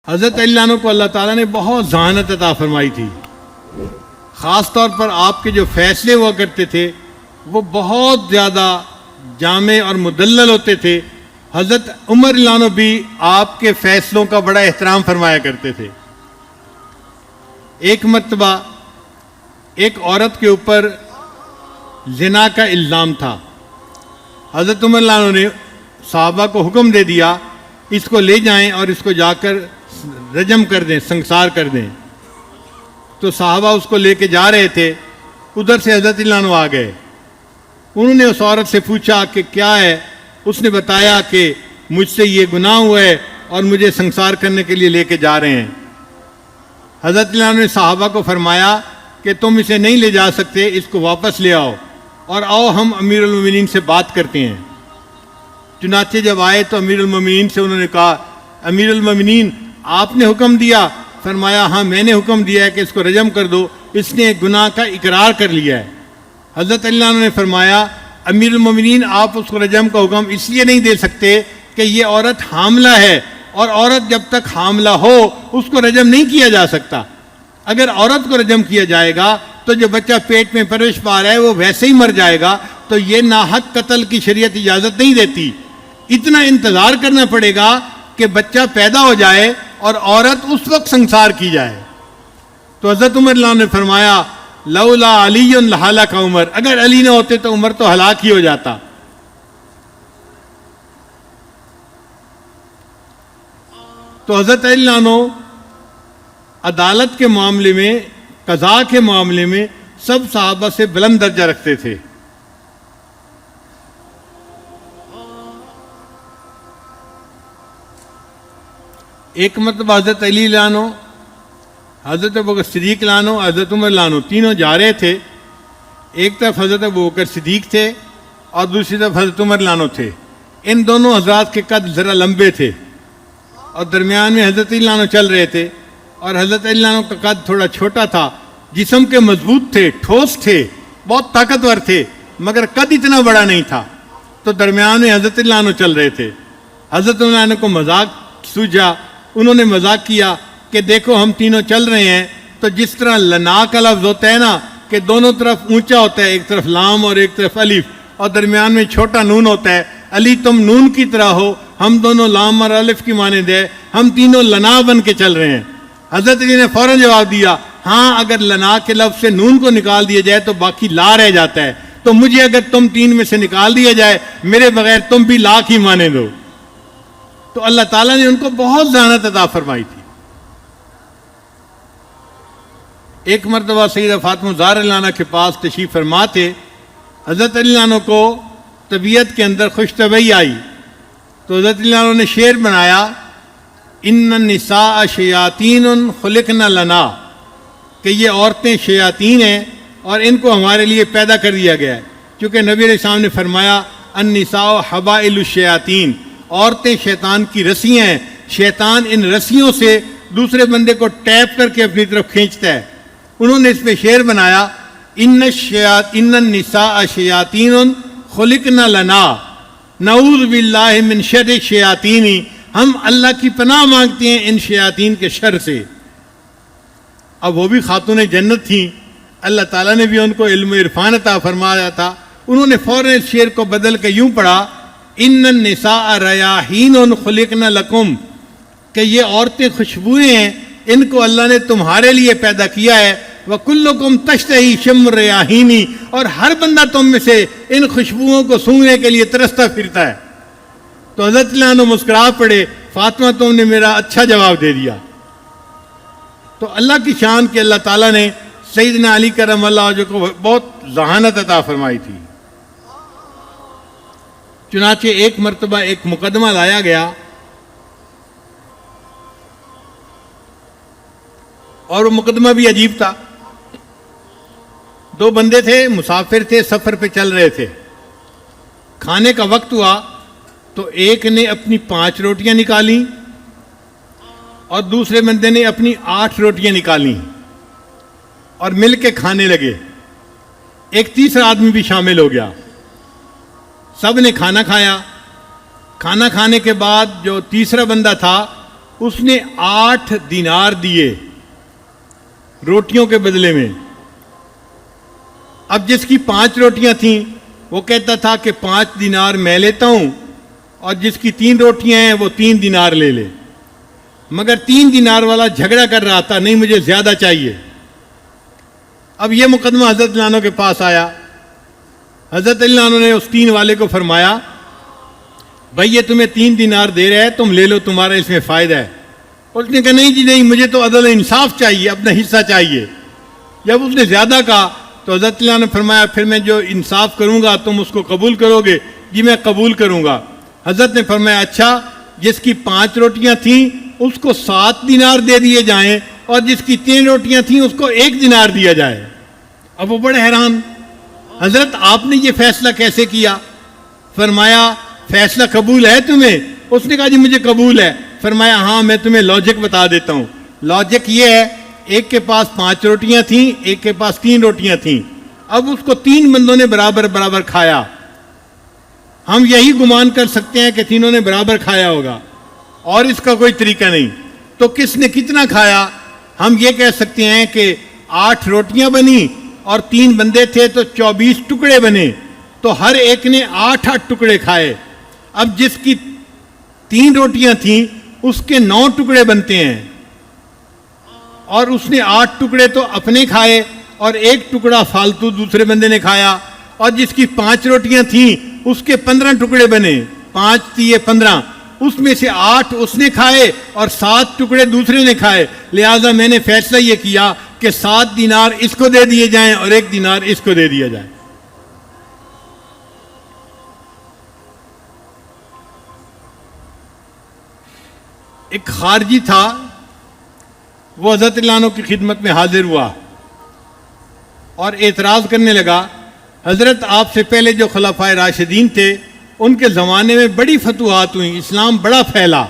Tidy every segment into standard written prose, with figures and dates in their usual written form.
حضرت علی عنہ کو اللہ تعالیٰ نے بہت ذہانت عطا فرمائی تھی. خاص طور پر آپ کے جو فیصلے ہوا کرتے تھے وہ بہت زیادہ جامع اور مدلل ہوتے تھے. حضرت عمر رضی اللہ عنہ بھی آپ کے فیصلوں کا بڑا احترام فرمایا کرتے تھے. ایک مرتبہ ایک عورت کے اوپر زنا کا الزام تھا. حضرت عمر رضی اللہ عنہ نے صحابہ کو حکم دے دیا اس کو لے جائیں اور اس کو جا کر رجم کر دیں، سنسار کر دیں. تو صحابہ اس کو لے کے جا رہے تھے، ادھر سے حضرت علی عنہ آ گئے. انہوں نے اس عورت سے پوچھا کہ کیا ہے. اس نے بتایا کہ مجھ سے یہ گناہ ہوا ہے اور مجھے سنسار کرنے کے لیے لے کے جا رہے ہیں. حضرت علی عنہ نے صحابہ کو فرمایا کہ تم اسے نہیں لے جا سکتے، اس کو واپس لے آؤ اور آؤ ہم امیر المومنین سے بات کرتے ہیں. چنانچہ جب آئے تو امیر المومنین سے انہوں نے کہا امیر المومنین آپ نے حکم دیا؟ فرمایا ہاں میں نے حکم دیا ہے کہ اس کو رجم کر دو، اس نے گناہ کا اقرار کر لیا ہے. حضرت علی عنہ نے فرمایا امیر المومنین آپ اس کو رجم کا حکم اس لیے نہیں دے سکتے کہ یہ عورت حاملہ ہے اور عورت جب تک حاملہ ہو اس کو رجم نہیں کیا جا سکتا. اگر عورت کو رجم کیا جائے گا تو جو بچہ پیٹ میں پرورش پا رہا ہے وہ ویسے ہی مر جائے گا. تو یہ ناحق قتل کی شریعت اجازت نہیں دیتی. اتنا انتظار کرنا پڑے گا کہ بچہ پیدا ہو جائے اور عورت اس وقت سنسار کی جائے. تو حضرت عمر اللہ نے فرمایا لولا علی لہلک عمر، اگر علی نہ ہوتے تو عمر تو ہلاک ہی ہو جاتا. تو حضرت علی عنہ عدالت کے معاملے میں، قضاء کے معاملے میں سب صحابہ سے بلند درجہ رکھتے تھے. ایک مرتبہ حضرت علی عنہ، حضرت ابوبکر صدیق عنہ، حضرت عمر عنہ تینوں جا رہے تھے. ایک طرف حضرت ابوبکر صدیق تھے اور دوسری طرف حضرت عمر عنہ تھے. ان دونوں حضرات کے قد ذرا لمبے تھے اور درمیان میں حضرت علی عنہ چل رہے تھے اور حضرت علی عنہ کا قد تھوڑا چھوٹا تھا. جسم کے مضبوط تھے، ٹھوس تھے، بہت طاقتور تھے، مگر قد اتنا بڑا نہیں تھا. تو درمیان میں حضرت علی عنہ چل رہے تھے. حضرت علی عنہ کو مذاق سوجا. انہوں نے مذاق کیا کہ دیکھو ہم تینوں چل رہے ہیں تو جس طرح لنا کا لفظ ہوتا ہے نا کہ دونوں طرف اونچا ہوتا ہے، ایک طرف لام اور ایک طرف الف اور درمیان میں چھوٹا نون ہوتا ہے. علی تم نون کی طرح ہو، ہم دونوں لام اور الف کی مانند ہے، ہم تینوں لنا بن کے چل رہے ہیں. حضرت علی نے فوراً جواب دیا ہاں اگر لنا کے لفظ سے نون کو نکال دیا جائے تو باقی لا رہ جاتا ہے، تو مجھے اگر تم تین میں سے نکال دیا جائے میرے بغیر تم بھی لا کی مانند ہو. تو اللہ تعالیٰ نے ان کو بہت ذہانت عطا فرمائی تھی. ایک مرتبہ سیدہ فاطمہ زہرا رضی اللہ عنہا کے پاس تشریف فرما تھے. حضرت علی عنہ کو طبیعت کے اندر خوش طبعی آئی تو حضرت علی عنہ نے شعر بنایا ان النساء شیاطین خلقن لنا، کہ یہ عورتیں شیاطین ہیں اور ان کو ہمارے لیے پیدا کر دیا گیا ہے. چونکہ نبی علیہ السلام نے فرمایا النساء حبائل الشیاطین، عورتیں شیطان کی رسیاں ہیں، شیطان ان رسیوں سے دوسرے بندے کو ٹیپ کر کے اپنی طرف کھینچتا ہے. انہوں نے اس پہ شعر بنایا ان النساء شیاطین خلقن لنا نعوذ باللہ من شر الشیاطین، ہم اللہ کی پناہ مانگتے ہیں ان شیاطین کے شر سے. اب وہ بھی خاتون جنت تھیں، اللہ تعالیٰ نے بھی ان کو علم و عرفان عطا فرمایا تھا. انہوں نے فوراً اس شعر کو بدل کے یوں پڑھا ان النساء ریاحین خلقن لکم، کہ یہ عورتیں خوشبوئیں ہیں، ان کو اللہ نے تمہارے لیے پیدا کیا ہے. وَكُلُّكُمْ تَشْتَهِي شَمُّ الرَّيَاحِينِ، اور ہر بندہ تم میں سے ان خوشبوؤں کو سونگنے کے لیے ترستا پھرتا ہے. تو حضرت علی عنہ مسکرا پڑے فاطمہ تم نے میرا اچھا جواب دے دیا. تو اللہ کی شان کہ اللہ تعالیٰ نے سیدنا علی کرم اللہ وجہہ کو بہت ذہانت عطا فرمائی تھی. چنانچہ ایک مرتبہ ایک مقدمہ لایا گیا اور وہ مقدمہ بھی عجیب تھا. دو بندے تھے، مسافر تھے، سفر پہ چل رہے تھے. کھانے کا وقت ہوا تو ایک نے اپنی 5 روٹیاں نکالیں اور دوسرے بندے نے اپنی 8 روٹیاں نکالیں اور مل کے کھانے لگے. ایک تیسرا آدمی بھی شامل ہو گیا. سب نے کھانا کھایا. کھانا کھانے کے بعد جو تیسرا بندہ تھا اس نے 8 دینار دیے روٹیوں کے بدلے میں. اب جس کی 5 روٹیاں تھیں وہ کہتا تھا کہ 5 دینار میں لیتا ہوں, اور جس کی 3 روٹیاں ہیں وہ 3 دینار لے لے. مگر 3 دینار والا جھگڑا کر رہا تھا, نہیں مجھے زیادہ چاہیے. اب یہ مقدمہ حضرت علی عنہ کے پاس آیا. حضرت علی عنہ نے اس 3 والے کو فرمایا, بھائی یہ تمہیں 3 دینار دے رہا ہے, تم لے لو, تمہارا اس میں فائدہ ہے. اس نے کہا نہیں جی نہیں, مجھے تو عدل انصاف چاہیے, اپنا حصہ چاہیے. جب اس نے زیادہ کہا تو حضرت علی عنہ نے فرمایا پھر میں جو انصاف کروں گا تم اس کو قبول کرو گے؟ جی میں قبول کروں گا. حضرت نے فرمایا اچھا, جس کی 5 روٹیاں تھیں اس کو 7 دینار دے دیے جائیں, اور جس کی 3 روٹیاں تھیں اس کو 1 دینار دیا جائے. اب وہ بڑے حیران, حضرت آپ نے یہ فیصلہ کیسے کیا؟ فرمایا فیصلہ قبول ہے تمہیں؟ اس نے کہا جی مجھے قبول ہے. فرمایا ہاں میں تمہیں لاجک بتا دیتا ہوں. لاجک یہ ہے, ایک کے پاس 5 روٹیاں تھیں, ایک کے پاس 3 روٹیاں تھیں. اب اس کو 3 بندوں نے برابر برابر کھایا. ہم یہی گمان کر سکتے ہیں کہ تینوں نے برابر کھایا ہوگا, اور اس کا کوئی طریقہ نہیں. تو کس نے کتنا کھایا؟ ہم یہ کہہ سکتے ہیں کہ 8 روٹیاں بنی اور 3 بندے تھے تو 24 ٹکڑے بنے, تو ہر ایک نے 8 ٹکڑے کھائے. اب جس کی 3 روٹیاں تھیں اس کے 9 ٹکڑے بنتے ہیں, اور اس نے 8 ٹکڑے تو اپنے کھائے اور 1 ٹکڑا فالتو دوسرے بندے نے کھایا. اور جس کی 5 روٹیاں تھیں اس کے 15 ٹکڑے بنے, 5 تیے 15, اس میں سے 8 اس نے کھائے اور 7 ٹکڑے دوسرے نے کھائے. لہذا میں نے فیصلہ یہ کیا کہ 7 دینار اس کو دے دیے جائیں اور 1 دینار اس کو دے دیا جائے. ایک خارجی تھا, وہ حضرت علی عنہ کی خدمت میں حاضر ہوا اور اعتراض کرنے لگا, حضرت آپ سے پہلے جو خلفائے راشدین تھے ان کے زمانے میں بڑی فتوحات ہوئیں, اسلام بڑا پھیلا,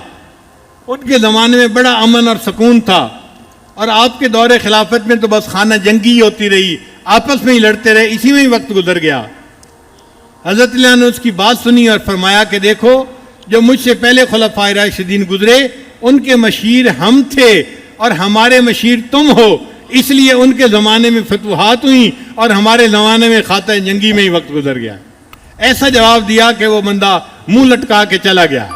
ان کے زمانے میں بڑا امن اور سکون تھا, اور آپ کے دور خلافت میں تو بس خانہ جنگی ہی ہوتی رہی, آپس میں ہی لڑتے رہے, اسی میں ہی وقت گزر گیا. حضرت علی عنہ نے اس کی بات سنی اور فرمایا کہ دیکھو جو مجھ سے پہلے خلفائے راشدین گزرے ان کے مشیر ہم تھے اور ہمارے مشیر تم ہو, اس لیے ان کے زمانے میں فتوحات ہوئیں اور ہمارے زمانے میں خانہ جنگی میں ہی وقت گزر گیا. ایسا جواب دیا کہ وہ بندہ منہ لٹکا کے چلا گیا.